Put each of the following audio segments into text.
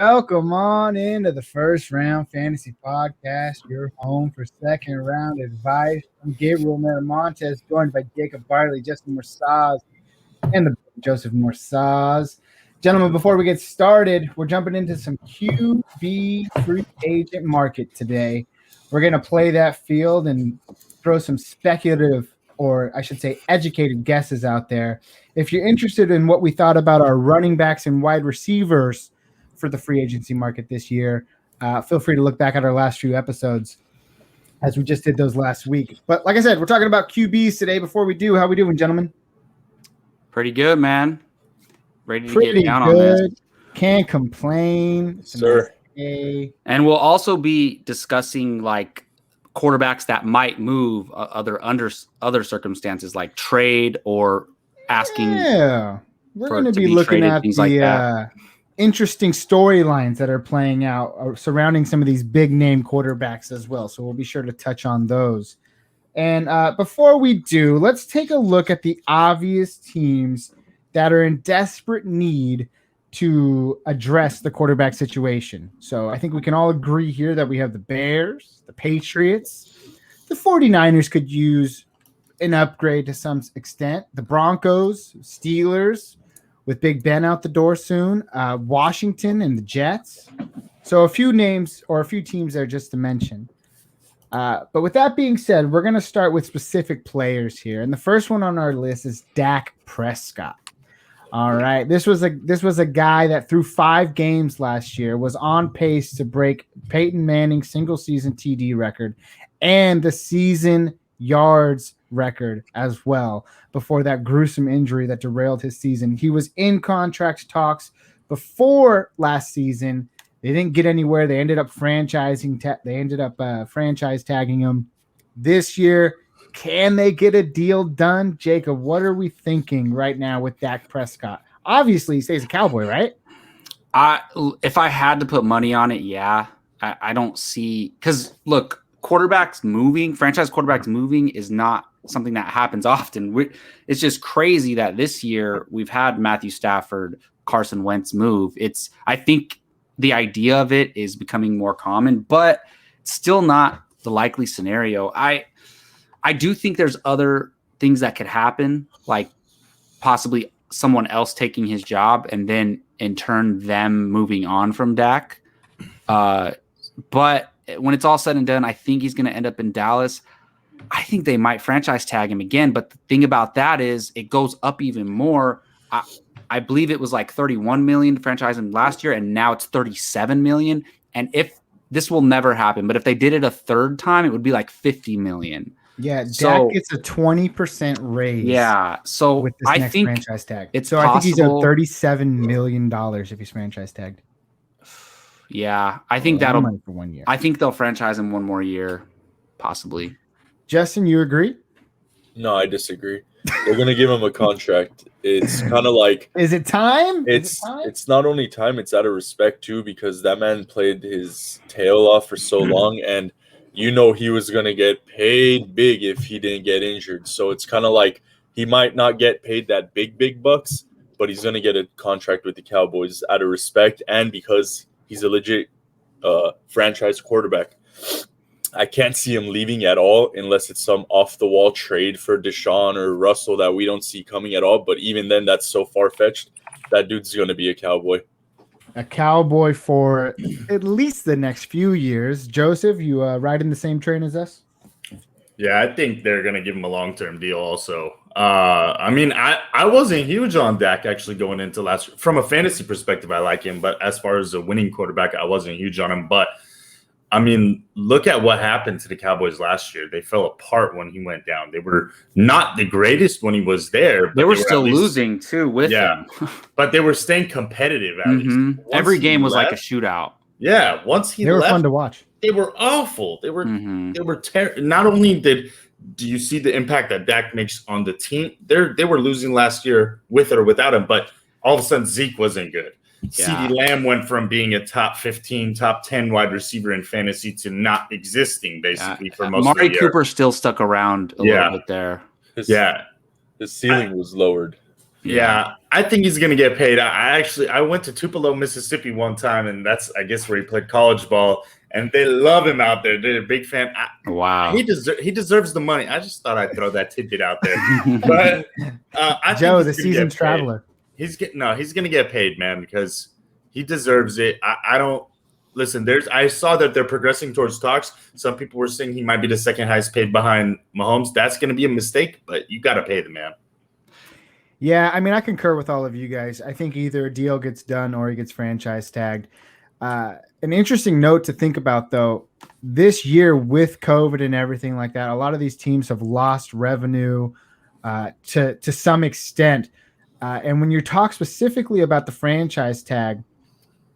Welcome on into the First Round Fantasy Podcast, your home for second round advice. I'm Gabriel Miramontes, joined by Jacob Barley, Justin Morsaz, and the Joseph Morsaz. Gentlemen, before we get started, we're jumping into some QB free agent market today. We're going to play that field and throw some speculative, or I should say educated guesses out there. If you're interested in what we thought about our running backs and wide receivers for the free agency market this year, feel free to look back at our last few episodes as we just did those last week. But like I said, we're talking about QBs today. Before we do, how we doing, gentlemen? Pretty good, man. Ready to Pretty get down good. on this. Can't complain. Sir. And we'll also be discussing like quarterbacks that might move under circumstances like trade or asking. Yeah, we're going to be looking at the like interesting storylines that are playing out surrounding some of these big name quarterbacks as well. So we'll be sure to touch on those. And before we do, let's take a look at the obvious teams that are in desperate need to address the quarterback situation. So I think we can all agree here that we have the Bears, the Patriots, the 49ers could use an upgrade to some extent, the Broncos, Steelers, with Big Ben out the door soon, Washington and the Jets. So a few names or a few teams there just to mention. But with that being said, we're going to start with specific players here. And the first one on our list is Dak Prescott. All right. This was a guy that through 5 games last year was on pace to break Peyton Manning's single season TD record and the season yards record as well before that gruesome injury that derailed his season. He was in contract talks before last season. They didn't get anywhere. They ended up franchise tagging him this year. Can they get a deal done? Jacob, what are we thinking right now with Dak Prescott? Obviously, he stays a Cowboy, right? If I had to put money on it, yeah. I don't see – because, look, franchise quarterbacks moving is not something that happens often. It's just crazy that this year we've had Matthew Stafford, Carson Wentz move. I think the idea of it is becoming more common, but still not the likely scenario. I do think there's other things that could happen, like possibly someone else taking his job and then in turn them moving on from Dak. But when it's all said and done, I think he's going to end up in Dallas. I think they might franchise tag him again. But the thing about that is it goes up even more. I believe it was like $31 million to franchise him last year, and now it's $37 million. And if this will never happen, but if they did it a third time, it would be like $50 million. Yeah, Dak gets a 20% raise. Yeah, so with this next franchise tag. It's so possible, I think he's owed $37 million if he's franchise tagged. Yeah, I think that'll money for 1 year. I think they'll franchise him one more year, possibly. Justin, you agree? No, I disagree. They're gonna give him a contract. It's kind of like, is it time? It's not only time; it's out of respect too, because that man played his tail off for so long, and he was gonna get paid big if he didn't get injured. So it's kind of like he might not get paid that big bucks, but he's gonna get a contract with the Cowboys out of respect and because he's a legit franchise quarterback. I can't see him leaving at all unless it's some off-the-wall trade for Deshaun or Russell that we don't see coming at all. But even then, that's so far-fetched. That dude's going to be a Cowboy. A Cowboy for at least the next few years. Joseph, you riding the same train as us? Yeah, I think they're going to give him a long-term deal also. I wasn't huge on Dak actually going into last year. From a fantasy perspective, I like him. But as far as a winning quarterback, I wasn't huge on him. But look at what happened to the Cowboys last year. They fell apart when he went down. They were not the greatest when he was there. But they were still losing too with him. But they were staying competitive at least. Every game was like a shootout. Yeah, once he left, they were fun to watch. They were awful. They were terrible. Not only do you see the impact that Dak makes on the team, they were losing last year with or without him, but all of a sudden Zeke wasn't good. Yeah. CeeDee Lamb went from being a top 15, top 10 wide receiver in fantasy to not existing basically for most of the year. Cooper still stuck around a little bit there. His ceiling was lowered. Yeah, I think he's going to get paid. I went to Tupelo, Mississippi one time, and that's, I guess, where he played college ball, and they love him out there. They're a big fan. Wow. He deserves the money. I just thought I'd throw that tidbit out there. But I Joe, think the seasoned traveler. He's going to get paid, man, because he deserves it. I don't listen. I saw that they're progressing towards talks. Some people were saying he might be the second highest paid behind Mahomes. That's going to be a mistake, but you got to pay the man. Yeah, I mean, I concur with all of you guys. I think either a deal gets done or he gets franchise tagged. An interesting note to think about, though, this year with COVID and everything like that, a lot of these teams have lost revenue to some extent. And when you talk specifically about the franchise tag,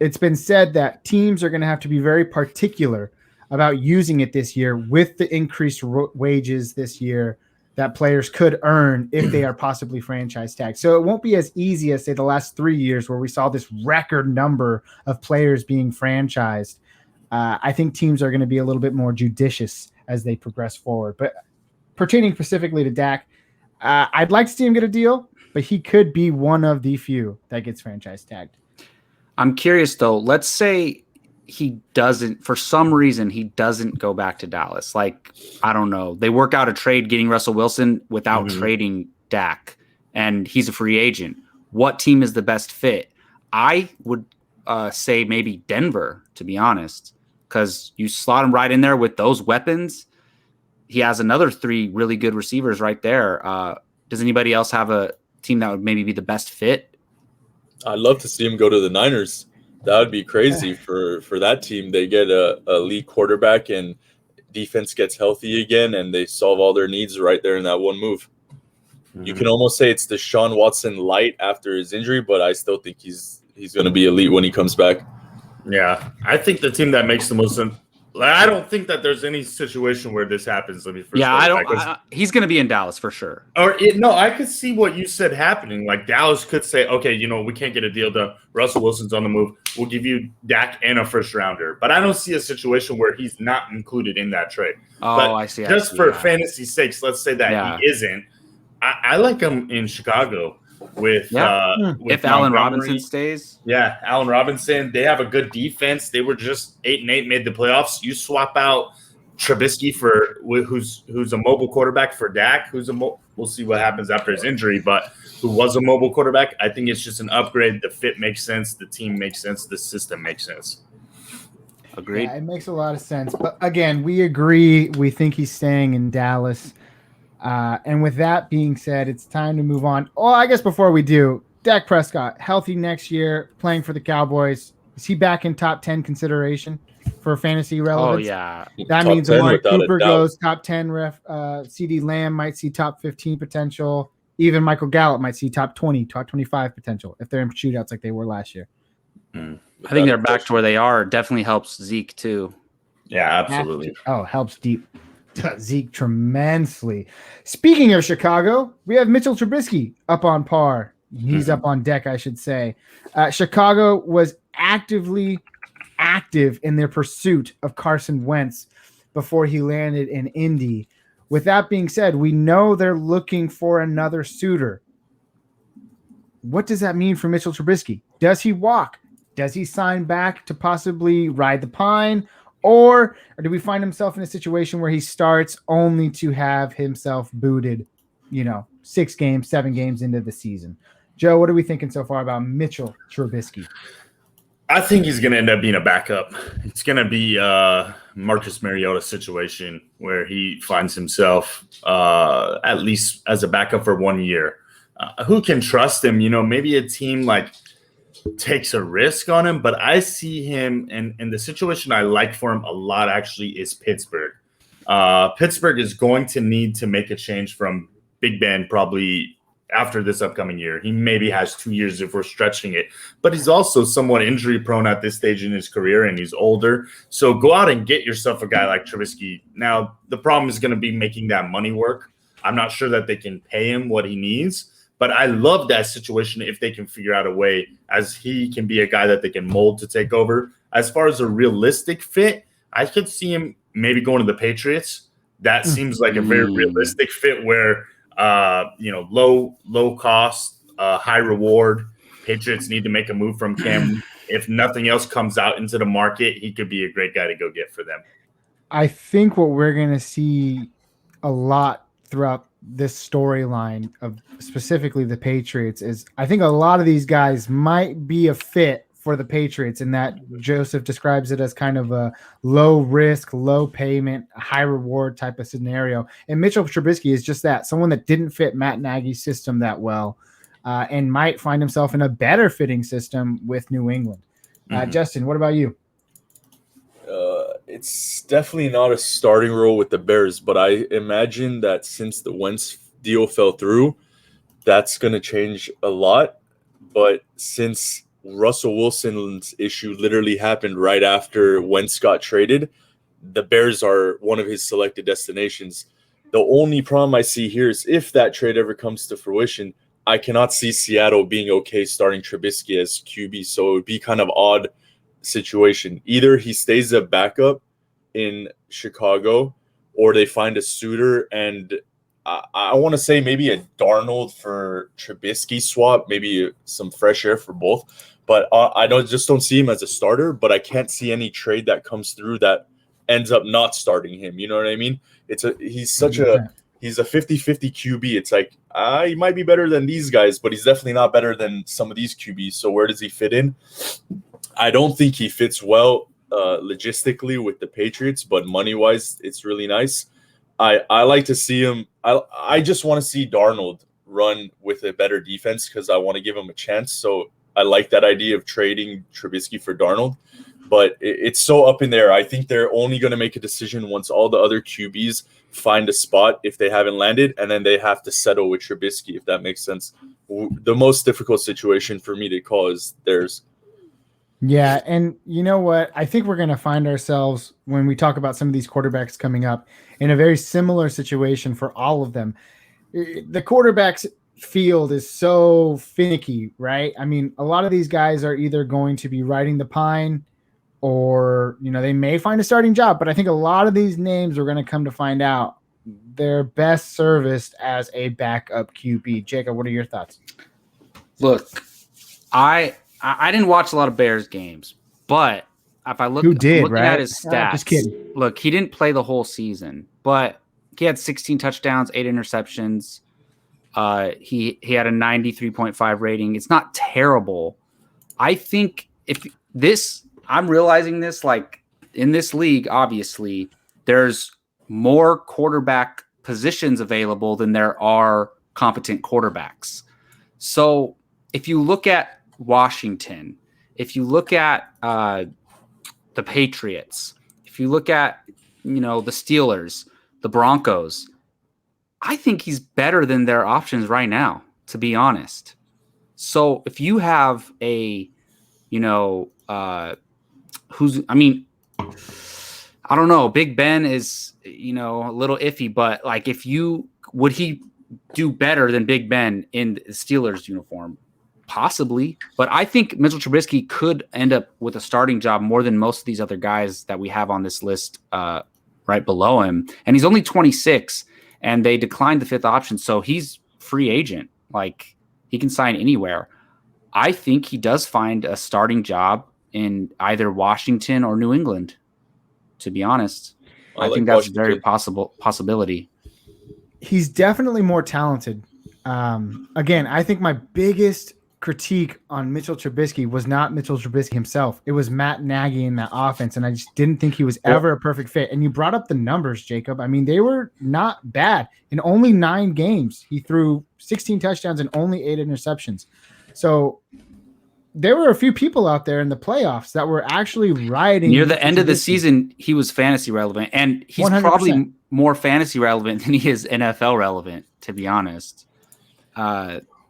it's been said that teams are going to have to be very particular about using it this year with the increased wages this year that players could earn if they are possibly franchise tagged. So it won't be as easy as, say, the last 3 years where we saw this record number of players being franchised. I think teams are going to be a little bit more judicious as they progress forward. But pertaining specifically to Dak, I'd like to see him get a deal, but he could be one of the few that gets franchise tagged. I'm curious, though. Let's say he doesn't, for some reason, he doesn't go back to Dallas. Like, I don't know. They work out a trade getting Russell Wilson without trading Dak, and he's a free agent. What team is the best fit? I would say maybe Denver, to be honest, because you slot him right in there with those weapons. He has another 3 really good receivers right there. Does anybody else have a team that would maybe be the best fit? I'd love to see him go to the Niners. That would be crazy for that team. They get a elite quarterback and defense gets healthy again, and they solve all their needs right there in that one move. You can almost say it's the Deshaun Watson light after his injury, but I still think he's going to be elite when he comes back. Yeah, I think the team that makes the most sense. I don't think that there's any situation where this happens. Let me first. Yeah, I don't. He's going to be in Dallas for sure. No, I could see what you said happening. Like Dallas could say, okay, we can't get a deal done. Russell Wilson's on the move. We'll give you Dak and a first rounder. But I don't see a situation where he's not included in that trade. Oh, but I see. Just for fantasy sakes, let's say that he isn't. I like him in Chicago. With if Allen Robinson stays, Allen Robinson, they have a good defense. They were just 8-8, made the playoffs. You swap out Trubisky for who's a mobile quarterback for Dak, we'll see what happens after his injury, but who was a mobile quarterback. I think it's just an upgrade. The fit makes sense. The team makes sense. The system makes sense. Agreed. Yeah, it makes a lot of sense. But again, we agree. We think he's staying in Dallas. And with that being said, it's time to move on. Oh, I guess before we do, Dak Prescott, healthy next year, playing for the Cowboys. Is he back in top 10 consideration for fantasy relevance? Oh, yeah. That top means Amari Cooper goes top 10. CD Lamb might see top 15 potential. Even Michael Gallup might see top 20, top 25 potential if they're in shootouts like they were last year. I think they're back to where they are. Definitely helps Zeke, too. Yeah, absolutely. Helps deep. Zeke tremendously. Speaking of Chicago, we have Mitchell Trubisky up on par. He's up on deck, I should say. Chicago was active in their pursuit of Carson Wentz before he landed in Indy. With that being said, we know they're looking for another suitor. What does that mean for Mitchell Trubisky? Does he walk? Does he sign back to possibly ride the pine? Or do we find himself in a situation where he starts only to have himself booted, 6 games, 7 games into the season? Joe, what are we thinking so far about Mitchell Trubisky? I think he's going to end up being a backup. It's going to be Marcus Mariota situation where he finds himself at least as a backup for 1 year. Who can trust him? Maybe a team like takes a risk on him, but I see him and the situation I like for him a lot actually is Pittsburgh. Pittsburgh is going to need to make a change from Big Ben probably after this upcoming year. He maybe has 2 years if we're stretching it, but he's also somewhat injury prone at this stage in his career and he's older. So go out and get yourself a guy like Trubisky. Now, the problem is going to be making that money work. I'm not sure that they can pay him what he needs. But I love that situation if they can figure out a way as he can be a guy that they can mold to take over. As far as a realistic fit, I could see him maybe going to the Patriots. That seems like a very realistic fit where, low cost, high reward. Patriots need to make a move from Cam. If nothing else comes out into the market, he could be a great guy to go get for them. I think what we're going to see a lot throughout this storyline of specifically the Patriots is I think a lot of these guys might be a fit for the Patriots in that Joseph describes it as kind of a low risk, low payment, high reward type of scenario. And Mitchell Trubisky is just that, someone that didn't fit Matt Nagy's system that well and might find himself in a better fitting system with New England. Justin, what about you? It's definitely not a starting role with the Bears, but I imagine that since the Wentz deal fell through, that's going to change a lot. But since Russell Wilson's issue literally happened right after Wentz got traded, the Bears are one of his selected destinations. The only problem I see here is if that trade ever comes to fruition, I cannot see Seattle being okay starting Trubisky as QB. So it would be kind of odd situation. Either he stays a backup in Chicago or they find a suitor, and I want to say maybe a Darnold for Trubisky swap, maybe some fresh air for both. But I don't see him as a starter, but I can't see any trade that comes through that ends up not starting him. You know what I mean? He's a 50-50 QB. It's like he might be better than these guys, but he's definitely not better than some of these QBs. So where does he fit in? I don't think he fits well logistically with the Patriots, but money-wise, it's really nice. I like to see him. I just want to see Darnold run with a better defense because I want to give him a chance. So I like that idea of trading Trubisky for Darnold, but it's so up in there. I think they're only going to make a decision once all the other QBs find a spot if they haven't landed, and then they have to settle with Trubisky, if that makes sense. The most difficult situation for me to call is theirs. Yeah, and you know what? I think we're going to find ourselves, when we talk about some of these quarterbacks coming up, in a very similar situation for all of them. The quarterbacks field is so finicky, right? I mean, a lot of these guys are either going to be riding the pine or, they may find a starting job, but I think a lot of these names we're going to come to find out they're best serviced as a backup QB. Jacob, what are your thoughts? Look, I didn't watch a lot of Bears games, but if I looking at his stats, just kidding. Look, he didn't play the whole season, but he had 16 touchdowns, 8 interceptions. He had a 93.5 rating. It's not terrible. I think I'm realizing this, like in this league, obviously, there's more quarterback positions available than there are competent quarterbacks. So if you look at Washington, if you look at the Patriots, if you look at the Steelers, the Broncos, I think he's better than their options right now, to be honest. So if you have a I don't know, Big Ben is a little iffy, but like would he do better than Big Ben in the Steelers uniform? Possibly, but I think Mitchell Trubisky could end up with a starting job more than most of these other guys that we have on this list right below him. And he's only 26, and they declined the 5th option, so he's free agent. Like, he can sign anywhere. I think he does find a starting job in either Washington or New England, to be honest. I think that's Washington. A very possibility. He's definitely more talented. Again, I think my biggest critique on Mitchell Trubisky was not Mitchell Trubisky himself. It was Matt Nagy in that offense, and I just didn't think he was ever a perfect fit. And you brought up the numbers, Jacob. I mean, they were not bad. In only 9 games, he threw 16 touchdowns and only 8 interceptions. So there were a few people out there in the playoffs that were actually riding. Near the end of the season, he was fantasy relevant, and he's 100%. Probably more fantasy relevant than he is NFL relevant, to be honest.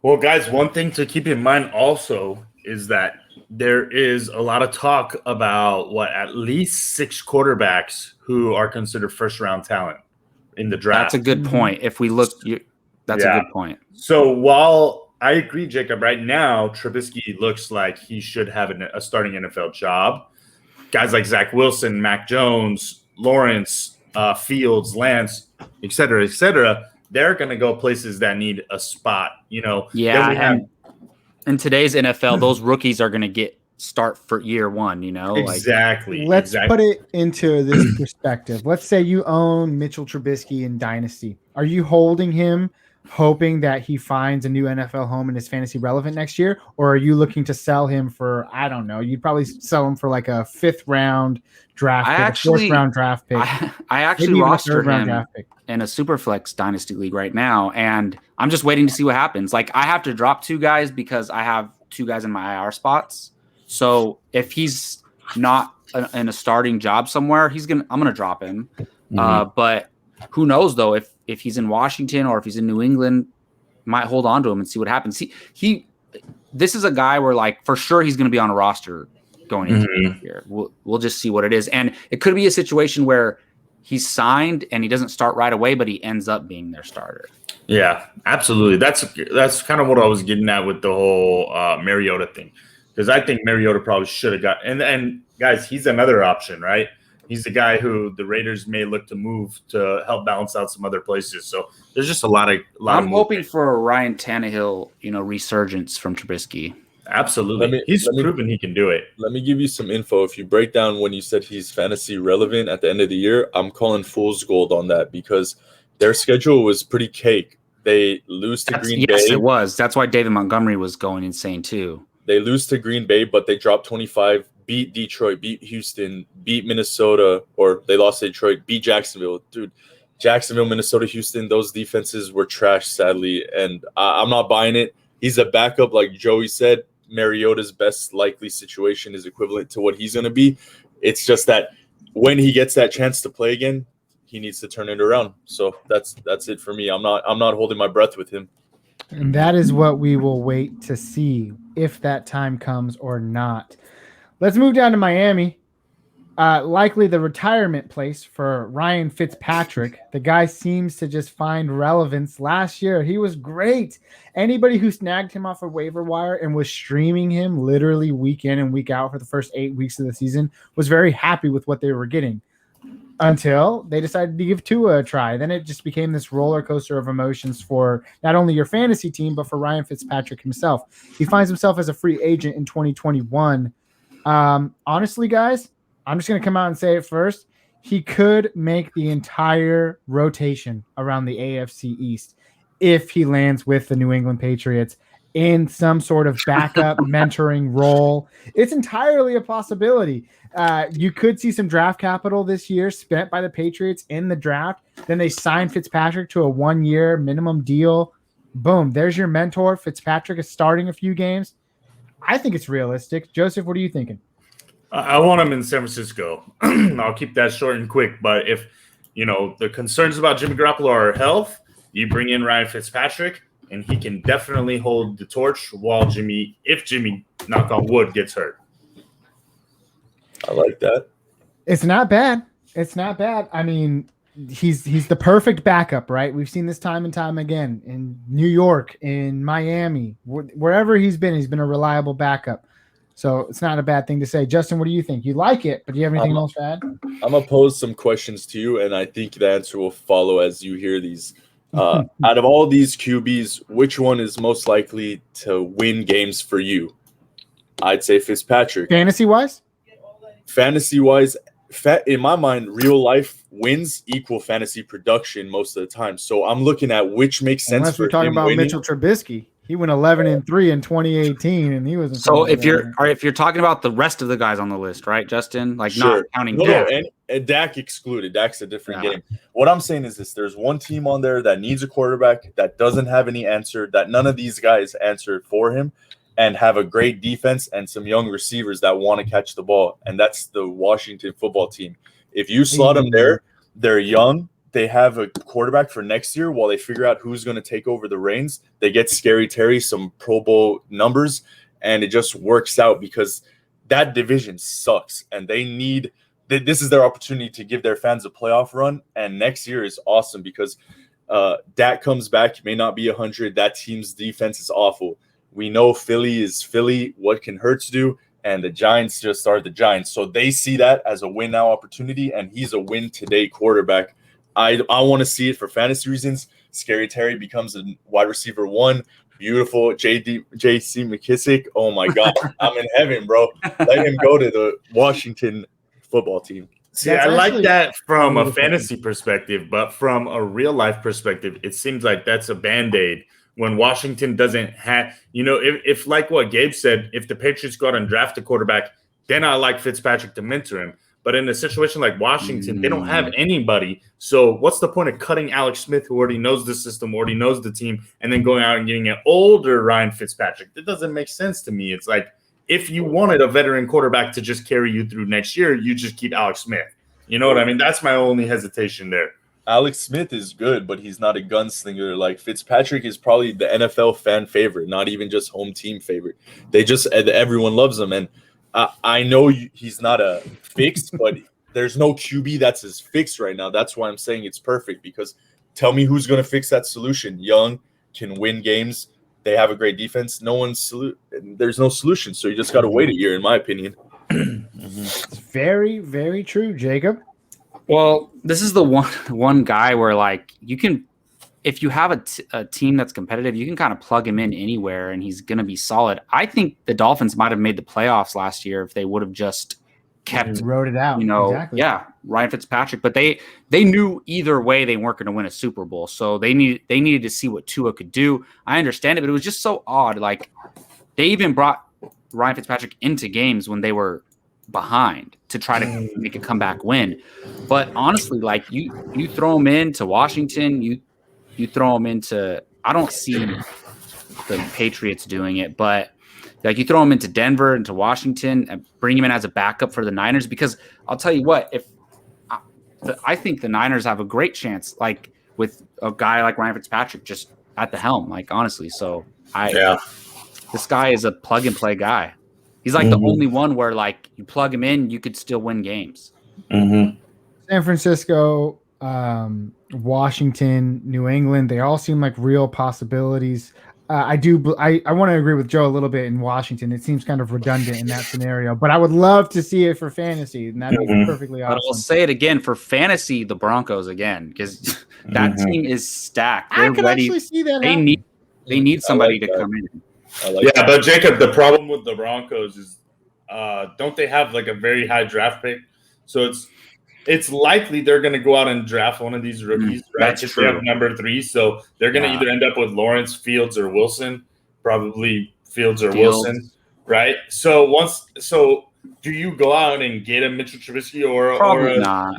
Well, guys, one thing to keep in mind also is that there is a lot of talk about at least 6 quarterbacks who are considered first-round talent in the draft. That's a good point. If we look, that's a good point. So while I agree, Jacob, right now Trubisky looks like he should have a starting NFL job. Guys like Zach Wilson, Mac Jones, Lawrence, Fields, Lance, et cetera, they're going to go places that need a spot, Yeah, in today's NFL, those rookies are going to start for year one, Exactly. Let's put it into this perspective. Let's say you own Mitchell Trubisky in Dynasty. Are you holding him hoping that he finds a new NFL home and is fantasy relevant next year? Or are you looking to sell him for, I don't know, you'd probably sell him for like a 5th round draft pick, 4th round draft pick. I actually rostered him in a Superflex Dynasty League right now, and I'm just waiting to see what happens. Like, I have to drop 2 guys because I have 2 guys in my IR spots. So if he's not in a starting job somewhere, I'm gonna drop him. But who knows though? If he's in Washington or if he's in New England, might hold on to him and see what happens. This is a guy where like for sure he's gonna be on a roster going into the year. We'll just see what it is, and it could be a situation where he's signed and he doesn't start right away, but he ends up being their starter. Yeah, absolutely. That's kind of what I was getting at with the whole Mariota thing. Because I think Mariota probably should have got – and guys, he's another option, right? He's the guy who the Raiders may look to move to help balance out some other places. So there's just a lot of I'm hoping for a Ryan Tannehill, resurgence from Trubisky. Absolutely. He's proven he can do it. Let me give you some info. If you break down when you said he's fantasy relevant at the end of the year, I'm calling fool's gold on that because their schedule was pretty cake. They lose to Green Bay. Yes, it was. That's why David Montgomery was going insane too. They lose to Green Bay, but they dropped 25, beat Detroit, beat Houston, beat Minnesota, or they lost to Detroit, beat Jacksonville. Dude, Jacksonville, Minnesota, Houston, those defenses were trash, sadly, and I'm not buying it. He's a backup, like Joey said. Mariota's best likely situation is equivalent to what he's going to be. It's just that when he gets that chance to play again, he needs to turn it around. So that's it for me. I'm not holding my breath with him. And that is what we will wait to see if that time comes or not. Let's move down to Miami. Likely the retirement place for Ryan Fitzpatrick. The guy seems to just find relevance. Last year, he was great. Anybody who snagged him off a waiver wire and was streaming him literally week in and week out for the first 8 weeks of the season was very happy with what they were getting. Until they decided to give Tua a try. Then it just became this roller coaster of emotions for not only your fantasy team, but for Ryan Fitzpatrick himself. He finds himself as a free agent in 2021. Honestly, guys, I'm just going to come out and say it first. He could make the entire rotation around the AFC East if he lands with the New England Patriots in some sort of backup mentoring role. It's entirely a possibility. You could see some draft capital this year spent by the Patriots in the draft. Then they sign Fitzpatrick to a 1-year minimum deal. Boom, there's your mentor. Fitzpatrick is starting a few games. I think it's realistic. Joseph, what are you thinking? I want him in San Francisco. I'll keep that short and quick. But if, the concerns about Jimmy Garoppolo are health, you bring in Ryan Fitzpatrick, and he can definitely hold the torch while if Jimmy, knock on wood, gets hurt. I like that. It's not bad. I mean, he's the perfect backup, right? We've seen this time and time again in New York, in Miami, wherever he's been a reliable backup. So it's not a bad thing to say. Justin, what do you think? You like it, but do you have anything else to add? I'm going to pose some questions to you, and I think the answer will follow as you hear these. Out of all these QBs, which one is most likely to win games for you? I'd say Fitzpatrick. Fantasy-wise? Fantasy-wise, in my mind, real life wins equal fantasy production most of the time. So I'm looking at which makes sense. Unless we're talking about winning. Mitchell Trubisky. He went 11-3 in 2018, and he was. So if you're talking about the rest of the guys on the list, right, Justin? Like sure. Not counting Dak. And Dak excluded. Dak's a different game. What I'm saying is this: there's one team on there that needs a quarterback that doesn't have any answer. That none of these guys answered for him, and have a great defense and some young receivers that want to catch the ball, and that's the Washington football team. If you slot them there, they're young. They have a quarterback for next year while they figure out who's going to take over the reins. They get Scary Terry some Pro Bowl numbers, and it just works out because that division sucks, and they need – this is their opportunity to give their fans a playoff run, and next year is awesome because Dak comes back. He may not be 100. That team's defense is awful. We know Philly is Philly. What can Hurts do? And the Giants just are the Giants. So they see that as a win-now opportunity, and he's a win-today quarterback. I want to see it for fantasy reasons. Scary Terry becomes a wide receiver 1. beautiful. J.C. McKissick. Oh my God, I'm in heaven, bro. Let him go to the Washington football team. See, I like that from a fantasy perspective, but from a real life perspective, it seems like that's a Band-Aid when Washington doesn't have, if like what Gabe said, if the Patriots go out and draft a quarterback, then I like Fitzpatrick to mentor him. But in a situation like Washington, they don't have anybody. So what's the point of cutting Alex Smith, who already knows the system, already knows the team, and then going out and getting an older Ryan Fitzpatrick? That doesn't make sense to me. It's like, if you wanted a veteran quarterback to just carry you through next year, you just keep Alex Smith. You know what I mean? That's my only hesitation there. Alex Smith is good, but he's not a gunslinger. Like Fitzpatrick is probably the NFL fan favorite, not even just home team favorite. Everyone loves him. And I know he's not a fix, but there's no QB that's his fix right now. That's why I'm saying it's perfect, because tell me who's going to fix that solution. Young, can win games. They have a great defense. There's no solution. So you just got to wait a year, in my opinion. It's very, very true, Jacob. Well, this is the one guy where, like, you can, if you have a team that's competitive, you can kind of plug him in anywhere and he's going to be solid. I think the Dolphins might have made the playoffs last year if they would have just wrote it out. Exactly. Yeah, Ryan Fitzpatrick. But they knew either way they weren't going to win a Super Bowl, so they needed to see what Tua could do. I understand it, but it was just so odd. Like, they even brought Ryan Fitzpatrick into games when they were behind to try to make a comeback win. But honestly, like, you throw him into Washington, you throw him into, I don't see the Patriots doing it, but like, you throw him into Denver, into Washington, and bring him in as a backup for the Niners, because I'll tell you what, I think the Niners have a great chance, like, with a guy like Ryan Fitzpatrick just at the helm, like, honestly. So this guy is a plug and play guy. He's like the only one where, like, you plug him in, you could still win games. San Francisco, Washington, New England, they all seem like real possibilities. I want to agree with Joe a little bit in Washington. It seems kind of redundant in that scenario, but I would love to see it for fantasy, and that'd be perfectly awesome. But I'll say it again, for fantasy, the Broncos again, because that team is stacked. They're ready. Actually see that. They need somebody to come in. But Jacob, the problem with the Broncos is, don't they have like a very high draft pick? So it's likely they're going to go out and draft one of these rookies, right? That's true. They have number 3, so they're going to either end up with Lawrence, Fields, or Wilson. Probably Fields or Wilson, right? So do you go out and get a Mitchell Trubisky or not?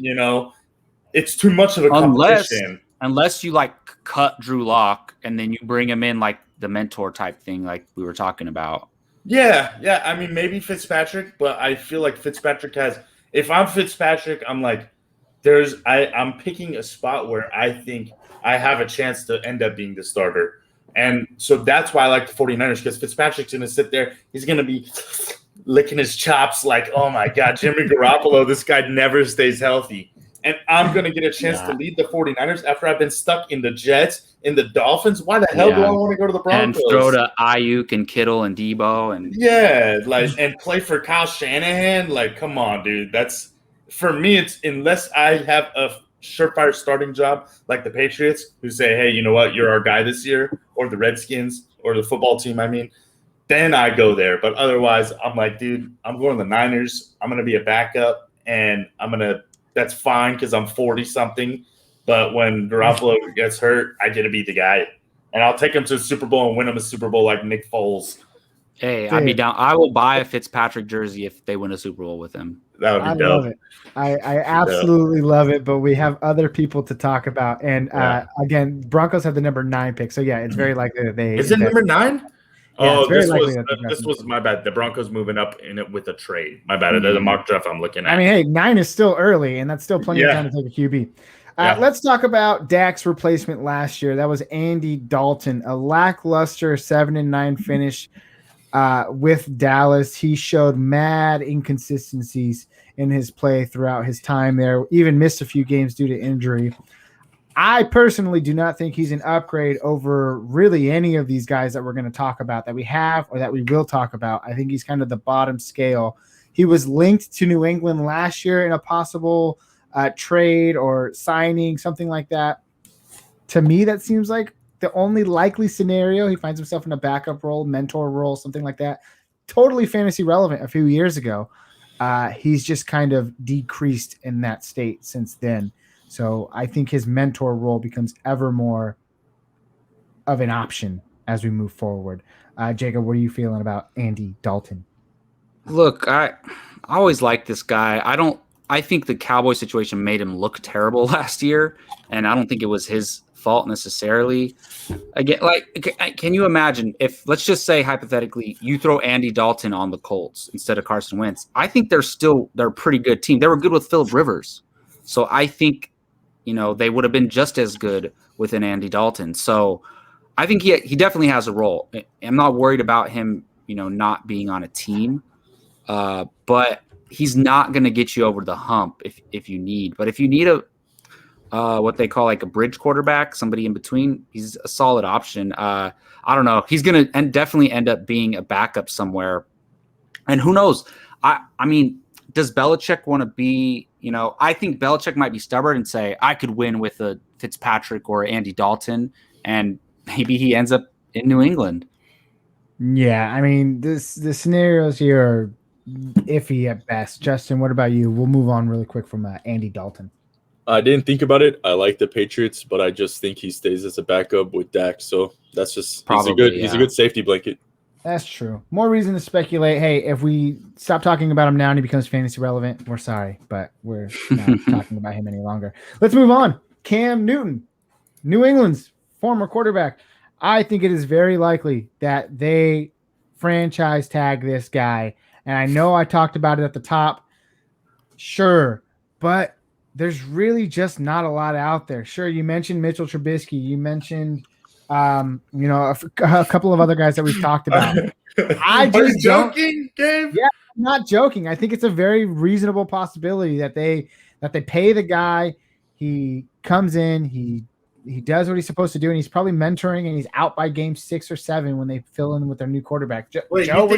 It's too much of a competition. Unless you like cut Drew Lock and then you bring him in like the mentor type thing, like we were talking about. Yeah. I mean, maybe Fitzpatrick, but I feel like Fitzpatrick has. If I'm Fitzpatrick, I'm like, I'm picking a spot where I think I have a chance to end up being the starter. And so that's why I like the 49ers, because Fitzpatrick's going to sit there. He's going to be licking his chops like, oh, my God, Jimmy Garoppolo, this guy never stays healthy. And I'm going to get a chance to lead the 49ers after I've been stuck in the Jets, in the Dolphins. Why the hell do I want to go to the Broncos? And throw to Ayuk and Kittle and Debo. And play for Kyle Shanahan. Like, come on, dude. That's, for me, it's unless I have a surefire starting job like the Patriots, who say, hey, you know what, you're our guy this year, or the Redskins, or the football team, then I go there. But otherwise, I'm like, dude, I'm going to the Niners. I'm going to be a backup, and that's fine because I'm 40-something. But when Garoppolo gets hurt, I get to be the guy. And I'll take him to the Super Bowl and win him a Super Bowl like Nick Foles. Hey, I'd be down. I will buy a Fitzpatrick jersey if they win a Super Bowl with him. That would be dope. Love it. I absolutely love it, but we have other people to talk about. And again, Broncos have the number 9 pick. So, yeah, it's very likely that they – Is it number 9? Yeah, this was my bad. The Broncos moving up in it with a trade. My bad. There's a mock draft I'm looking at. I mean, hey, 9 is still early, and that's still plenty of time to take a QB. Let's talk about Dak's replacement last year. That was Andy Dalton, a lackluster 7-9 finish with Dallas. He showed mad inconsistencies in his play throughout his time there, even missed a few games due to injury. I personally do not think he's an upgrade over really any of these guys that we're going to talk about, that we have or that we will talk about. I think he's kind of the bottom scale. He was linked to New England last year in a possible trade or signing, something like that. To me, that seems like the only likely scenario, he finds himself in a backup role, mentor role, something like that. Totally fantasy relevant a few years ago. He's just kind of decreased in that state since then. So I think his mentor role becomes ever more of an option as we move forward. Jacob, what are you feeling about Andy Dalton? Look, I always liked this guy. I think the Cowboy situation made him look terrible last year, and I don't think it was his fault necessarily. Again, can you imagine if, let's just say hypothetically, you throw Andy Dalton on the Colts instead of Carson Wentz? I think they're a pretty good team. They were good with Phillip Rivers, so I think they would have been just as good with an Andy Dalton. So I think he definitely has a role. I'm not worried about him, not being on a team, but he's not going to get you over the hump if you need. But if you need what they call like a bridge quarterback, somebody in between, he's a solid option. I don't know. He's going to definitely end up being a backup somewhere. And who knows? I mean, does Belichick want to be, I think Belichick might be stubborn and say, I could win with a Fitzpatrick or Andy Dalton, and maybe he ends up in New England. Yeah, I mean, the scenarios here are iffy at best. Justin, what about you? We'll move on really quick from Andy Dalton. I didn't think about it. I like the Patriots, but I just think he stays as a backup with Dak. So that's just he's a good safety blanket. That's true. More reason to speculate. Hey, if we stop talking about him now and he becomes fantasy relevant, we're sorry, but we're not talking about him any longer. Let's move on. Cam Newton, New England's former quarterback. I think it is very likely that they franchise tag this guy. And I know I talked about it at the top. Sure, but there's really just not a lot out there. Sure, you mentioned Mitchell Trubisky. You mentioned, a couple of other guys that we've talked about. Are you joking, Gabe? Yeah, I'm not joking. I think it's a very reasonable possibility that they pay the guy. He comes in, he does what he's supposed to do, and he's probably mentoring, and he's out by game 6 or 7 when they fill in with their new quarterback. Wait, Joe,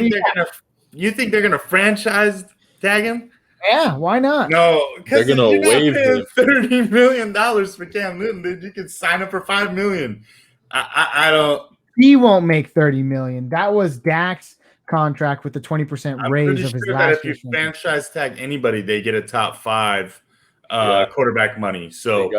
you think they're gonna franchise tag him? Yeah, why not? No, because they're gonna waive $30 million for Cam Newton, dude. You could sign up for $5 million. I don't. He won't make $30 million. That was Dak's contract with the 20% raise of his last year. If you franchise tag anybody, they get a top 5 quarterback money. So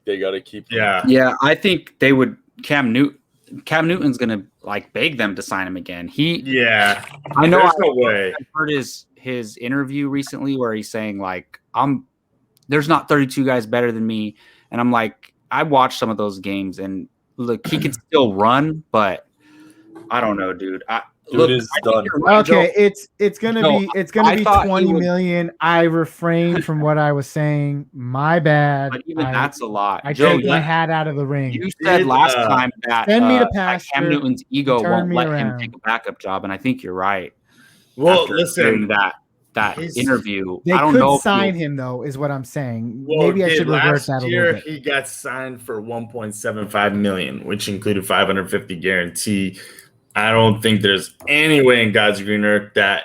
they gotta keep. Yeah. I think they would. Cam Newton's gonna beg them to sign him again. I know. No way. I heard his interview recently where he's saying there's not 32 guys better than me, and I'm like, I watched some of those games, and look, he can still run, but I don't know, dude. Is done. Okay, it's gonna be 20 million. I refrained from what I was saying. My bad. But even that's a lot. I took my hat out of the ring. You said last time that send me to pasture. Cam Newton's ego won't let him take a backup job, and I think you're right. Well, listen, that interview. They I don't know. Sign him though, is what I'm saying. Well, maybe I should reverse that a little bit. He got signed for $1.75 million, which included $550 guarantee. I don't think there's any way in God's green earth that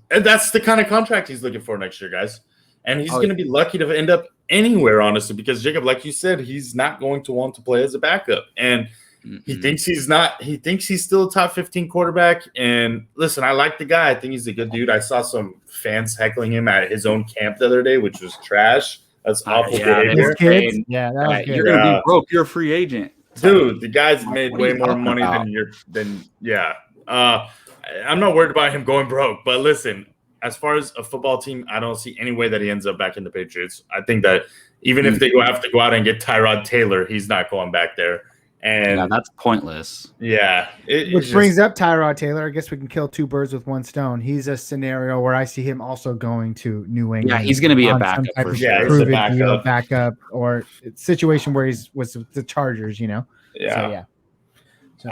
that's the kind of contract he's looking for next year, guys. And he's going to be lucky to end up anywhere, honestly, because Jacob, like you said, he's not going to want to play as a backup. And he thinks he's not. He thinks he's still a top 15 quarterback. And listen, I like the guy. I think he's a good dude. I saw some fans heckling him at his own camp the other day, which was trash. That's awful behavior. Yeah, that was good. You're gonna be broke. You're a free agent, dude. The guy's made way more money than. I'm not worried about him going broke. But listen, as far as a football team, I don't see any way that he ends up back in the Patriots. I think that even if they have to go out and get Tyrod Taylor, he's not going back there. And that's pointless. Yeah. Which brings up Tyrod Taylor. I guess we can kill 2 birds with 1 stone. He's a scenario where I see him also going to New England. Yeah, he's going to be a backup for sure. He's a backup or situation where he's with the Chargers, Yeah. So, yeah. So,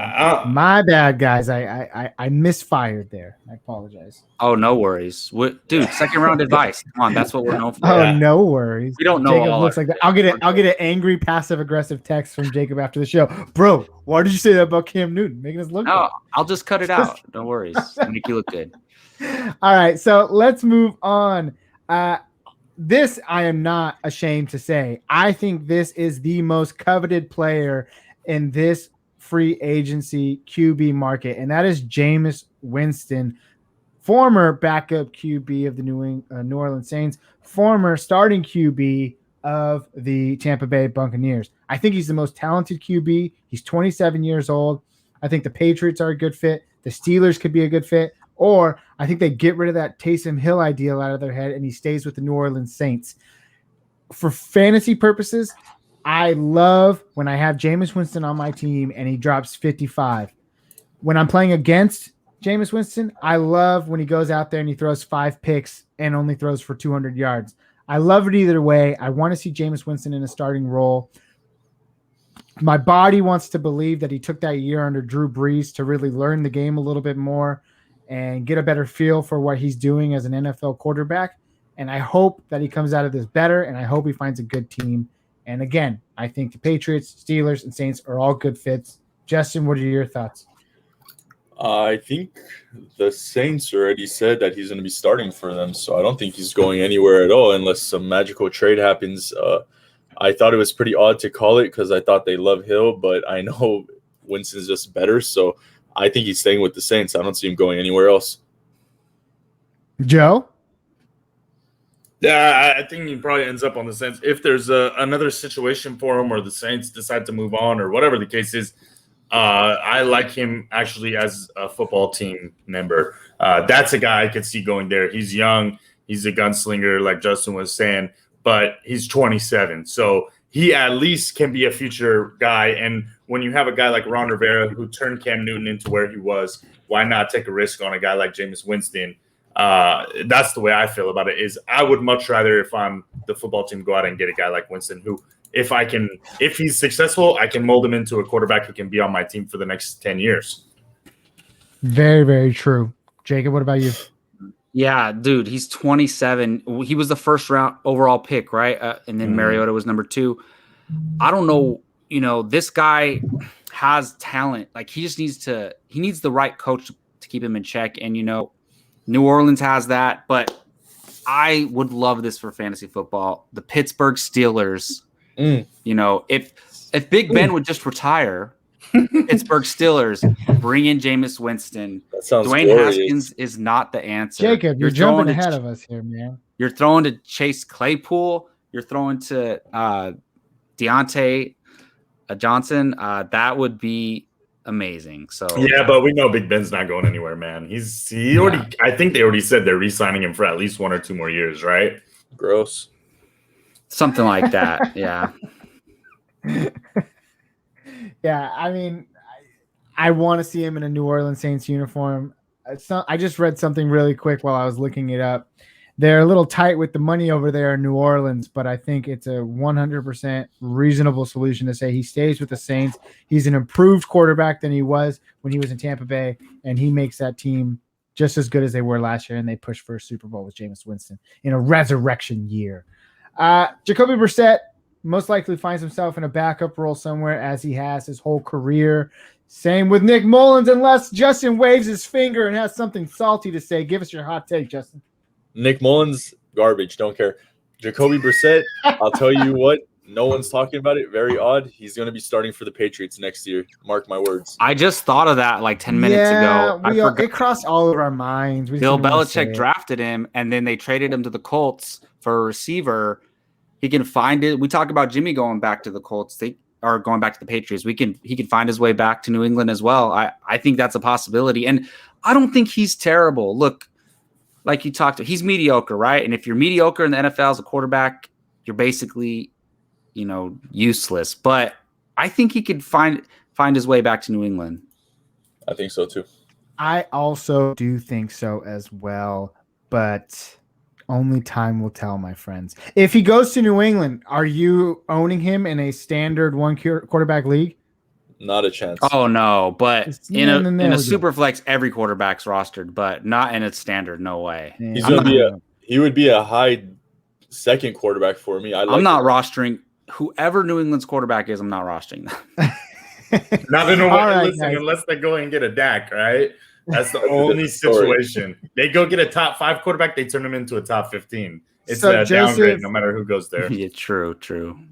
my bad, guys. I misfired there. I apologize. Oh, no worries. Dude, second round advice. Come on, that's what we're known for. Oh, no worries. We don't know. Jacob looks like that. I'll get an angry, passive aggressive text from Jacob after the show. Bro, why did you say that about Cam Newton? Making us look good. I'll just cut it out. Don't worry. Make you look good. All right, so let's move on. This I am not ashamed to say. I think this is the most coveted player in this free agency QB market, and that is Jameis Winston, former backup QB of the New Orleans Saints, former starting QB of the Tampa Bay Buccaneers. I think he's the most talented QB. He's 27 years old. I think the Patriots are a good fit. The Steelers could be a good fit. Or I think they get rid of that Taysom Hill ideal out of their head and he stays with the New Orleans Saints. For fantasy purposes, I love when I have Jameis Winston on my team and he drops 55. When I'm playing against Jameis Winston, I love when he goes out there and he throws 5 picks and only throws for 200 yards. I love it either way. I want to see Jameis Winston in a starting role. My body wants to believe that he took that year under Drew Brees to really learn the game a little bit more and get a better feel for what he's doing as an NFL quarterback. And I hope that he comes out of this better, and I hope he finds a good team. And again, I think the Patriots, Steelers, and Saints are all good fits. Justin, what are your thoughts? I think the Saints already said that he's going to be starting for them, so I don't think he's going anywhere at all unless some magical trade happens. I thought it was pretty odd to call it because I thought they love Hill, but I know Winston's just better, so I think he's staying with the Saints. I don't see him going anywhere else. Joe? Yeah, I think he probably ends up on the Saints. If there's another situation for him or the Saints decide to move on or whatever the case is, I like him actually as a football team member. That's a guy I could see going there. He's young. He's a gunslinger, like Justin was saying, but he's 27. So he at least can be a future guy. And when you have a guy like Ron Rivera who turned Cam Newton into where he was, why not take a risk on a guy like Jameis Winston? That's the way I feel about it. Is I would much rather, if I'm the football team, go out and get a guy like Winston who, if he's successful, I can mold him into a quarterback who can be on my team for the next 10 years. Very, very true. Jacob, what about you? Yeah, dude, he's 27. He was the first round overall pick, right? And then Mariota was number 2. I don't know. This guy has talent. Like he needs the right coach to keep him in check. And, New Orleans has that, but I would love this for fantasy football. The Pittsburgh Steelers, if Big Ben would just retire, Pittsburgh Steelers bring in Jameis Winston. That sounds Dwayne glorious. Haskins is not the answer. Jacob, you're jumping ahead of us here, man. You're throwing to Chase Claypool. You're throwing to Deontay Johnson. That would be amazing. So yeah, but we know Big Ben's not going anywhere, man. I think they already said they're re-signing him for at least 1 or 2 more years, right? Gross. Something like that. Yeah. Yeah, I mean, I want to see him in a New Orleans Saints uniform. I just read something really quick while I was looking it up. They're a little tight with the money over there in New Orleans, but I think it's a 100% reasonable solution to say he stays with the Saints. He's an improved quarterback than he was when he was in Tampa Bay, and he makes that team just as good as they were last year, and they pushed for a Super Bowl with Jameis Winston in a resurrection year. Jacoby Brissett most likely finds himself in a backup role somewhere as he has his whole career. Same with Nick Mullins, unless Justin waves his finger and has something salty to say. Give us your hot take, Justin. Nick Mullins, garbage. Don't care. Jacoby Brissett, I'll tell you what. No one's talking about it. Very odd. He's going to be starting for the Patriots next year. Mark my words. I just thought of that like 10 minutes ago. It crossed all of our minds. Bill Belichick drafted him, and then they traded him to the Colts for a receiver. He can find it. We talk about Jimmy going back to the Colts. They are going back to the Patriots. He can find his way back to New England as well. I think that's a possibility. And I don't think he's terrible. Look, like you talked to, he's mediocre, right? And if you're mediocre in the NFL as a quarterback, you're basically, useless. But I think he could find his way back to New England. I think so too. I also do think so as well, but only time will tell, my friends. If he goes to New England, are you owning him in a standard one quarterback league? Not a chance. Oh no, but in a super flex, every quarterback's rostered, but not in a standard. No way. Yeah. He would be a high second quarterback for me. I'm not rostering whoever New England's quarterback is. I'm not rostering them. Not in a way, unless they go and get a Dak, right? That's the only situation. They go get a top 5 quarterback, they turn him into a top 15. It's a downgrade no matter who goes there. Yeah, true.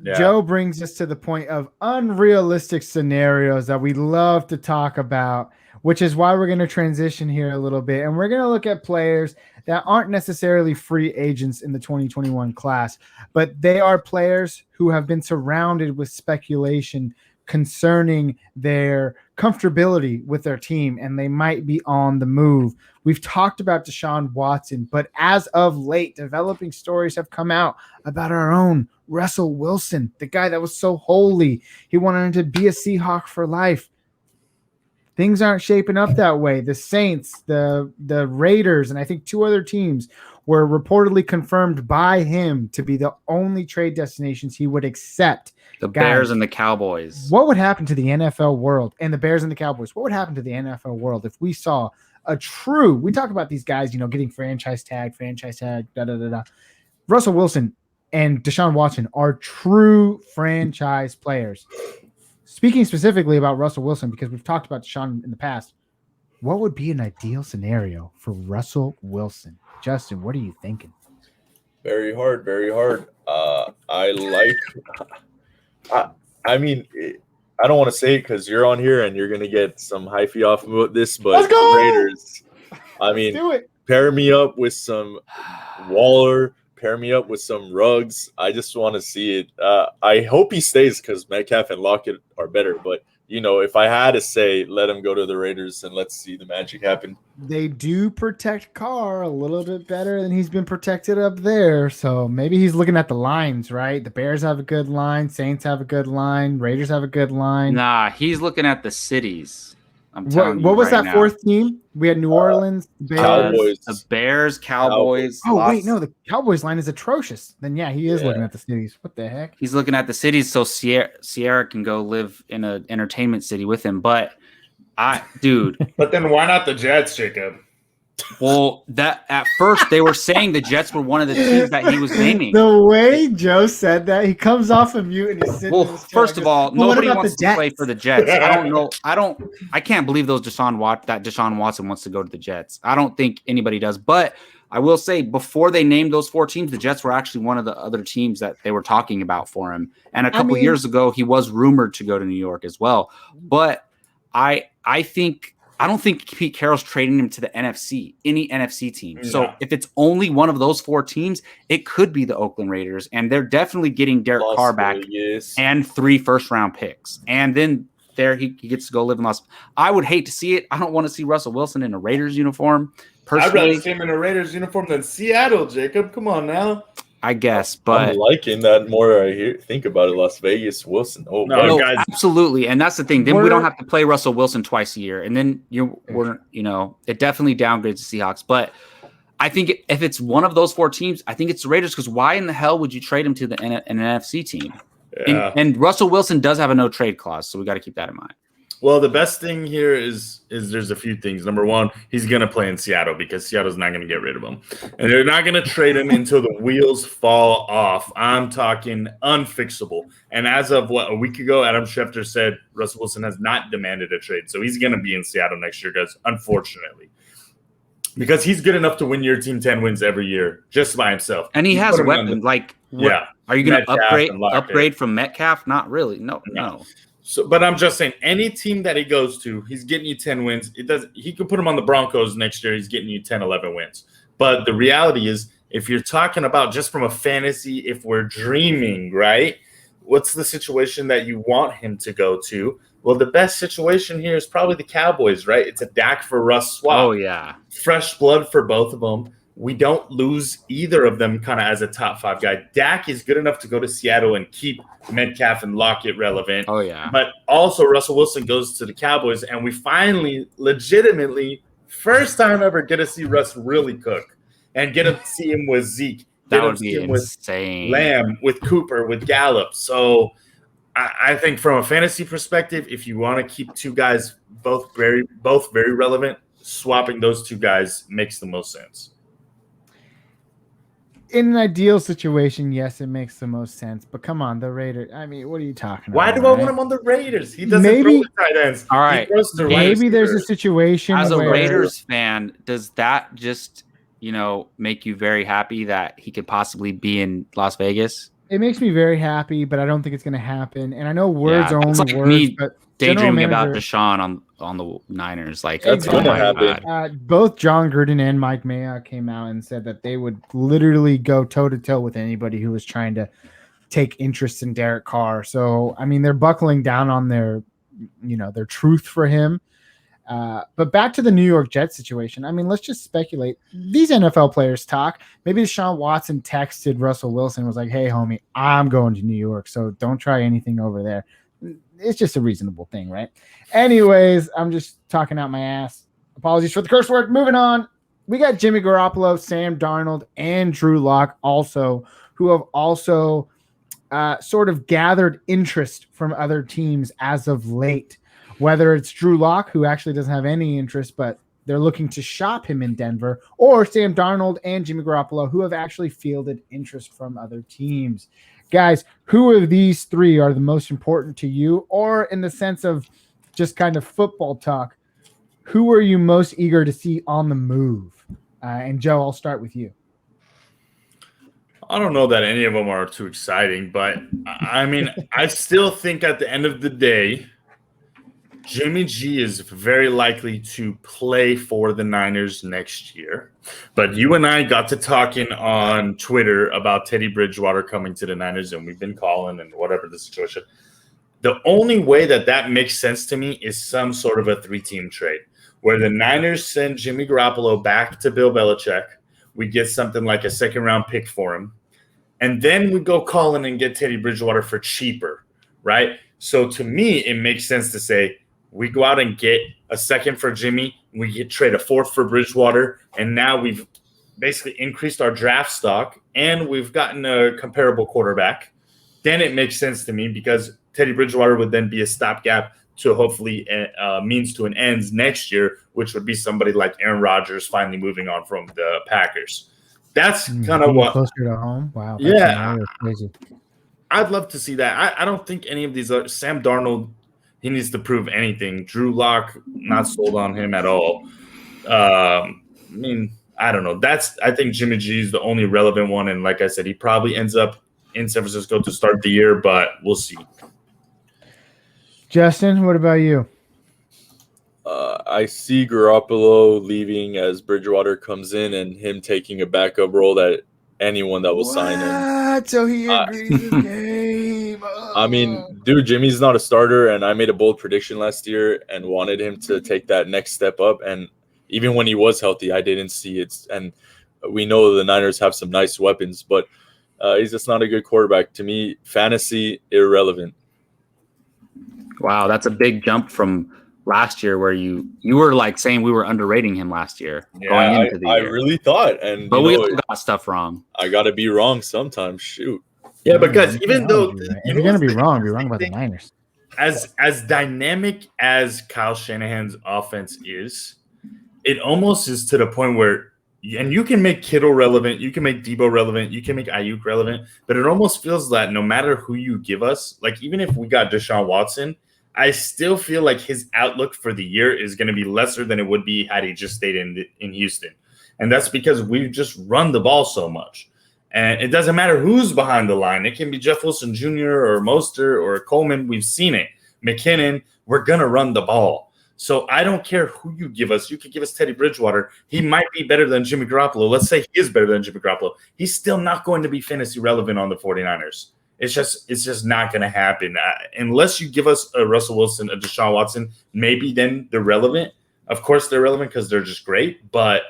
Yeah. Joe brings us to the point of unrealistic scenarios that we love to talk about, which is why we're going to transition here a little bit. And we're going to look at players that aren't necessarily free agents in the 2021 class, but they are players who have been surrounded with speculation concerning their comfortability with their team, and they might be on the move. We've talked about Deshaun Watson, but as of late, developing stories have come out about our own Russell Wilson, the guy that was so holy. He wanted to be a Seahawk for life. Things aren't shaping up that way. The Saints, the Raiders, and I think 2 other teams were reportedly confirmed by him to be the only trade destinations he would accept. The Bears and the Cowboys. What would happen to the NFL world and the Bears and the Cowboys? What would happen to the NFL world if we saw a true, we talk about these guys, getting franchise tag, Russell Wilson and Deshaun Watson are true franchise players. Speaking specifically about Russell Wilson, because we've talked about Deshaun in the past, what would be an ideal scenario for Russell Wilson? Justin, what are you thinking? Very hard, very hard. I mean, I don't want to say it because you're on here and you're going to get some hyphy off about this, but let's go! Raiders, I mean, pair me up with some Waller, pair me up with some Ruggs. I just want to see it. I hope he stays because Metcalf and Lockett are better, but if I had to say, let him go to the Raiders and let's see the magic happen. They do protect Carr a little bit better than he's been protected up there. So maybe he's looking at the lines, right? The Bears have a good line. Saints have a good line. Raiders have a good line. Nah, he's looking at the cities. I'm telling what you was right that now. 4th team? We had New Orleans, Bears. Cowboys. The Bears, Cowboys. Oh, wait, no, the Cowboys line is atrocious. Then, yeah, he is looking at the cities. What the heck? He's looking at the cities so Sierra can go live in an entertainment city with him. But, But then why not the Jets, Jacob? Well, that at first they were saying the Jets were one of the teams that he was naming. The way Joe said that, he comes off of mute and he's sitting. Well, first of all, nobody wants to play for the Jets. I don't know. I can't believe Deshaun Watson wants to go to the Jets. I don't think anybody does. But I will say, before they named those 4 teams, the Jets were actually one of the other teams that they were talking about for him. And a couple years ago, he was rumored to go to New York as well. But I don't think Pete Carroll's trading him to the NFC, any NFC team. Yeah. So if it's only one of those 4 teams, it could be the Oakland Raiders. And they're definitely getting Derek Carr back and 3 first-round picks. And then there he gets to go live in Las Vegas. I would hate to see it. I don't want to see Russell Wilson in a Raiders uniform. Personally, I'd rather see him in a Raiders uniform than Seattle, Jacob. Come on now. I guess, but I'm liking that more. Think about it. Las Vegas, Wilson. Oh, no, guys. Absolutely, and that's the thing. Then we don't have to play Russell Wilson twice a year, and then it definitely downgrades the Seahawks. But I think if it's one of those 4 teams, I think it's the Raiders. Because why in the hell would you trade him to an NFC team? Yeah. And Russell Wilson does have a no trade clause, so we got to keep that in mind. Well, the best thing here is there's a few things. Number one, he's going to play in Seattle because Seattle's not going to get rid of him. And they're not going to trade him until the wheels fall off. I'm talking unfixable. And as of a week ago, Adam Schefter said Russell Wilson has not demanded a trade. So he's going to be in Seattle next year, guys, unfortunately. Because he's good enough to win your team 10 wins every year just by himself. And he has weapons. Are you going to upgrade from Metcalf? Not really. No. So, but I'm just saying, any team that he goes to, he's getting you 10 wins. He could put him on the Broncos next year. He's getting you 10, 11 wins. But the reality is, if you're talking about just from a fantasy, if we're dreaming, right, what's the situation that you want him to go to? Well, the best situation here is probably the Cowboys, right? It's a Dak for Russ swap. Oh, yeah. Fresh blood for both of them. We don't lose either of them kind of as a top 5 guy. Dak is good enough to go to Seattle and keep Metcalf and Lockett relevant. Oh, yeah. But also Russell Wilson goes to the Cowboys, and we finally, legitimately, first time ever, get to see Russ really cook and get to see him with Zeke. That would be insane. With Lamb, with Cooper, with Gallup. So I think from a fantasy perspective, if you want to keep 2 guys both very relevant, swapping those 2 guys makes the most sense. In an ideal situation, yes, it makes the most sense. But come on, the Raiders. I mean, what are you talking Why about? do I want him on the Raiders? He doesn't Maybe- throw the tight ends. All right. He throws the Maybe there's a receivers. situation As a where Raiders fan, does that just, make you very happy that he could possibly be in Las Vegas? it makes me very happy, but I don't think it's going to happen. And I know words are it's only like words, me but daydreaming general about manager, Deshaun on the Niners. Like, That's oh gonna my happen. God. both John Gruden and Mike Mayock came out and said that they would literally go toe to toe with anybody who was trying to take interest in Derek Carr. So, I mean, they're buckling down on their truth for him. But back to the New York Jets situation. I mean, let's just speculate. These NFL players talk. Maybe Deshaun Watson texted Russell Wilson, was like, hey, homie, I'm going to New York, so don't try anything over there. It's just a reasonable thing, right? Anyways, I'm just talking out my ass. Apologies for the curse word. Moving on. We got Jimmy Garoppolo, Sam Darnold, and Drew Lock also, who have also sort of gathered interest from other teams as of late. Whether it's Drew Lock, who actually doesn't have any interest, but they're looking to shop him in Denver, or Sam Darnold and Jimmy Garoppolo, who have actually fielded interest from other teams. Guys, who of these three are the most important to you? Or in the sense of just kind of football talk, who are you most eager to see on the move? And Joe, I'll start with you. I don't know that any of them are too exciting, but I mean, I still think at the end of the day, Jimmy G is very likely to play for the Niners next year. But you and I got to talking on Twitter about Teddy Bridgewater coming to the Niners, and we've been calling and whatever the situation. The only way that makes sense to me is some sort of a 3-team trade where the Niners send Jimmy Garoppolo back to Bill Belichick. We get something like a second-round pick for him. And then we go call in and get Teddy Bridgewater for cheaper, right? So to me, it makes sense to say, we go out and get a second for Jimmy. We trade a fourth for Bridgewater. And now we've basically increased our draft stock and we've gotten a comparable quarterback. Then it makes sense to me because Teddy Bridgewater would then be a stopgap to hopefully means to an ends next year, which would be somebody like Aaron Rodgers finally moving on from the Packers. That's kind of what closer to home. Wow. Yeah. Crazy. I'd love to see that. I don't think any of these Sam Darnold, he needs to prove anything. Drew Lock, not sold on him at all. I mean, I don't know. I think Jimmy G is the only relevant one. And like I said, he probably ends up in San Francisco to start the year, but we'll see. Justin, what about you? I see Garoppolo leaving as Bridgewater comes in and him taking a backup role that anyone that will sign him. So he agrees with the game. I mean, dude, Jimmy's not a starter, and I made a bold prediction last year and wanted him to take that next step up. And even when he was healthy, I didn't see it. And we know the Niners have some nice weapons, but he's just not a good quarterback. To me, fantasy, irrelevant. Wow, that's a big jump from last year where you were like saying we were underrating him last year going into the year. I really thought. But we all got stuff wrong. I got to be wrong sometimes. Shoot. Yeah, because even though if you're going to be wrong, be wrong about the Niners. As dynamic as Kyle Shanahan's offense is, it almost is to the point where, and you can make Kittle relevant, you can make Debo relevant, you can make Ayuk relevant, but it almost feels that no matter who you give us, like even if we got Deshaun Watson, I still feel like his outlook for the year is going to be lesser than it would be had he just stayed in Houston. And that's because we've just run the ball so much. And it doesn't matter who's behind the line. It can be Jeff Wilson Jr. or Mostert or Coleman. We've seen it. McKinnon, we're going to run the ball. So I don't care who you give us. You could give us Teddy Bridgewater. He might be better than Jimmy Garoppolo. Let's say he is better than Jimmy Garoppolo. He's still not going to be fantasy relevant on the 49ers. It's just not going to happen. Unless you give us a Russell Wilson, a Deshaun Watson, maybe then they're relevant. Of course they're relevant because they're just great, but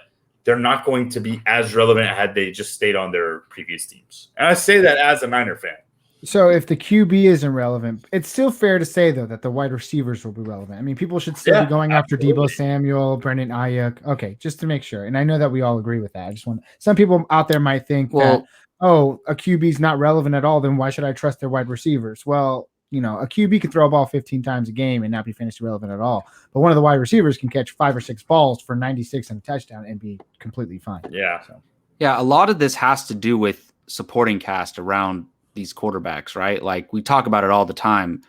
they're not going to be as relevant had they just stayed on their previous teams. And I say that as a Niner fan. So if the QB isn't relevant, it's still fair to say, though, that the wide receivers will be relevant. I mean, people should still be going after Debo Samuel, Brendan Ayuk. Okay, just to make sure. And I know that we all agree with that. I just want some people out there might think that, oh, a QB is not relevant at all, then why should I trust their wide receivers? Well, you know, a QB could throw a ball 15 times a game and not be fantasy relevant at all. But one of the wide receivers can catch 5 or 6 balls for 96 and a touchdown and be completely fine. Yeah. So Yeah, a lot of this has to do with supporting cast around these quarterbacks, right? Like we talk about it all the time.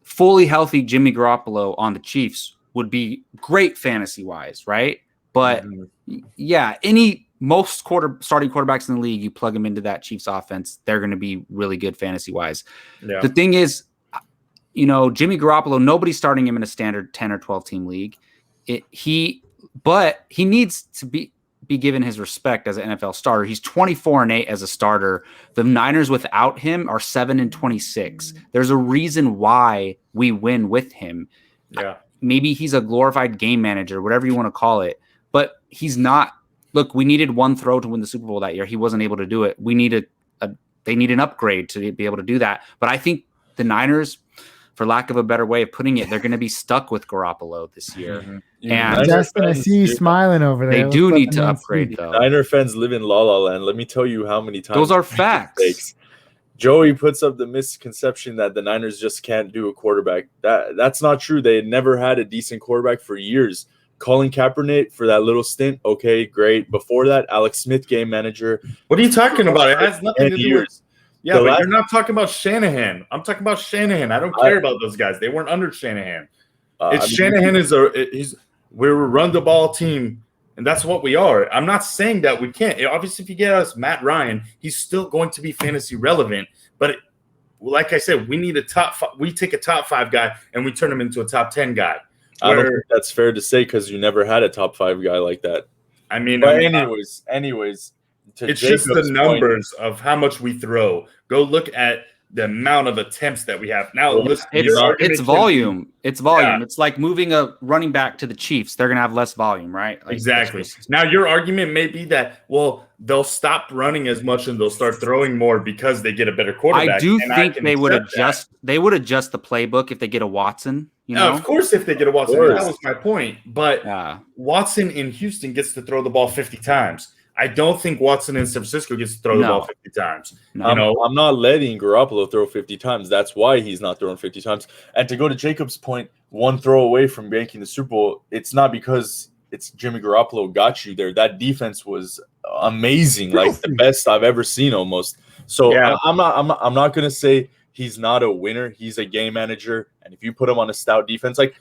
Fully healthy Jimmy Garoppolo on the Chiefs would be great fantasy-wise, right? But yeah, most starting quarterbacks in the league, you plug them into that Chiefs offense, they're going to be really good fantasy-wise. Yeah. The thing is, Jimmy Garoppolo, nobody's starting him in a standard 10 or 12 team league. But he needs to be given his respect as an NFL starter. He's 24-8 as a starter. The Niners without him are 7-26. There's a reason why we win with him. Yeah. Maybe he's a glorified game manager, whatever you want to call it, but he's not. Look, we needed one throw to win the Super Bowl that year. He wasn't able to do it. We need they need an upgrade to be able to do that. But I think the Niners, for lack of a better way of putting it, they're going to be stuck with Garoppolo this year. Mm-hmm. And Justin, I see you smiling over there. They do need to upgrade, though. Niner fans live in La La Land. Let me tell you how many times those are facts. Joey puts up the misconception that the Niners just can't do a quarterback. That's not true. They had never had a decent quarterback for years. Colin Kaepernick for that little stint, okay, great. Before that, Alex Smith, game manager. What are you talking about? It has nothing to do with. Yeah, but you're not talking about Shanahan. I'm talking about Shanahan. I don't care about those guys. They weren't under Shanahan. Shanahan we're a run the ball team, and that's what we are. I'm not saying that we can't. Obviously, if you get us Matt Ryan, he's still going to be fantasy relevant. But like I said, we need we take a top 5 guy and we turn him into a top 10 guy. I don't think that's fair to say because you never had a top 5 guy like that. I mean, but anyways, it's just the numbers of how much we throw. Go look at the amount of attempts that we have. Now, it's volume. It's volume. Yeah. It's like moving a running back to the Chiefs. They're going to have less volume, right? Like, exactly. Now, your argument may be that, they'll stop running as much and they'll start throwing more because they get a better quarterback. I do think they would adjust. They would adjust the playbook if they get a Watson. Of course, if they get a Watson, that was my point. But Watson in Houston gets to throw the ball 50 times. I don't think Watson in San Francisco gets to throw the ball 50 times. No. I'm not letting Garoppolo throw 50 times. That's why he's not throwing 50 times. And to go to Jacob's point, one throw away from making the Super Bowl, it's not because it's Jimmy Garoppolo got you there. That defense was amazing, like the best I've ever seen almost. So I'm not going to say he's not a winner. He's a game manager. And if you put him on a stout defense, like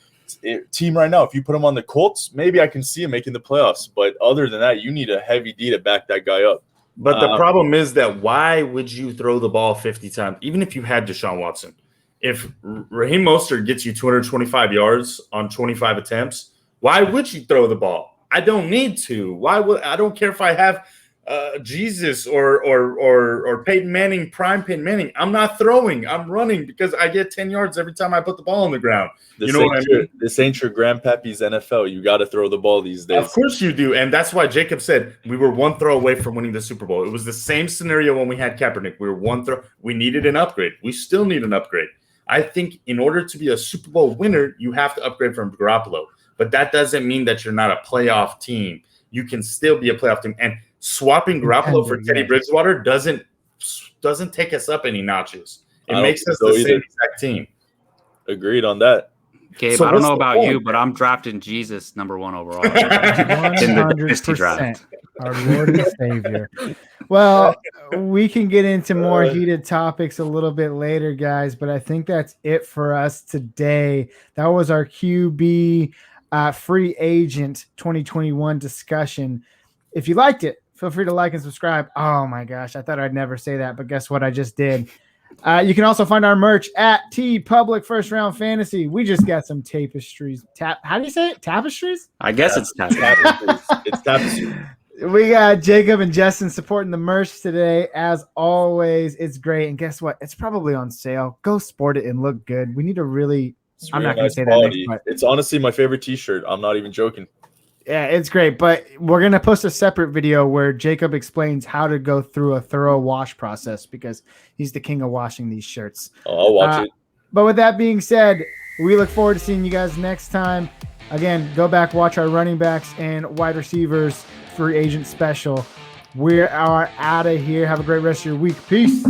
team right now, if you put him on the Colts, maybe I can see him making the playoffs. But other than that, you need a heavy D to back that guy up. But the problem is that why would you throw the ball 50 times, even if you had Deshaun Watson? If Raheem Mostert gets you 225 yards on 25 attempts, why would you throw the ball? I don't need to. I don't care if I have Jesus or Peyton Manning, prime Peyton Manning. I'm not throwing. I'm running because I get 10 yards every time I put the ball on the ground. You know what I mean? This ain't your grandpappy's NFL. You got to throw the ball these days. Of course you do. And that's why Jacob said we were one throw away from winning the Super Bowl. It was the same scenario when we had Kaepernick. We were one throw. We needed an upgrade. We still need an upgrade. I think in order to be a Super Bowl winner, you have to upgrade from Garoppolo. But that doesn't mean that you're not a playoff team. You can still be a playoff team. And swapping Garoppolo for Teddy Bridgewater doesn't take us up any notches. It makes us the same exact team. Agreed on that. Gabe, I don't know about you, but I'm drafting Jesus #1 overall in the dynasty draft. Our Lord and Savior. Well, we can get into more heated topics a little bit later, guys, but I think that's it for us today. That was our QB free agent 2021 discussion. If you liked it, feel free to like and subscribe. Oh my gosh, I thought I'd never say that, but guess what? I just did. You can also find our merch at TeePublic First Round Fantasy. We just got some tapestries. How do you say it? Tapestries? I guess it's tapestries. It's tapestries. We got Jacob and Justin supporting the merch today. As always, it's great. And guess what? It's probably on sale. Go sport it and look good. We need to really – I'm not going to say quality. that next, it's honestly my favorite T-shirt. I'm not even joking. Yeah, it's great. But we're going to post a separate video where Jacob explains how to go through a thorough wash process because he's the king of washing these shirts. Oh, I'll watch it. But with that being said, we look forward to seeing you guys next time. Again, go back, watch our running backs and wide receivers free agent special. We are out of here. Have a great rest of your week. Peace.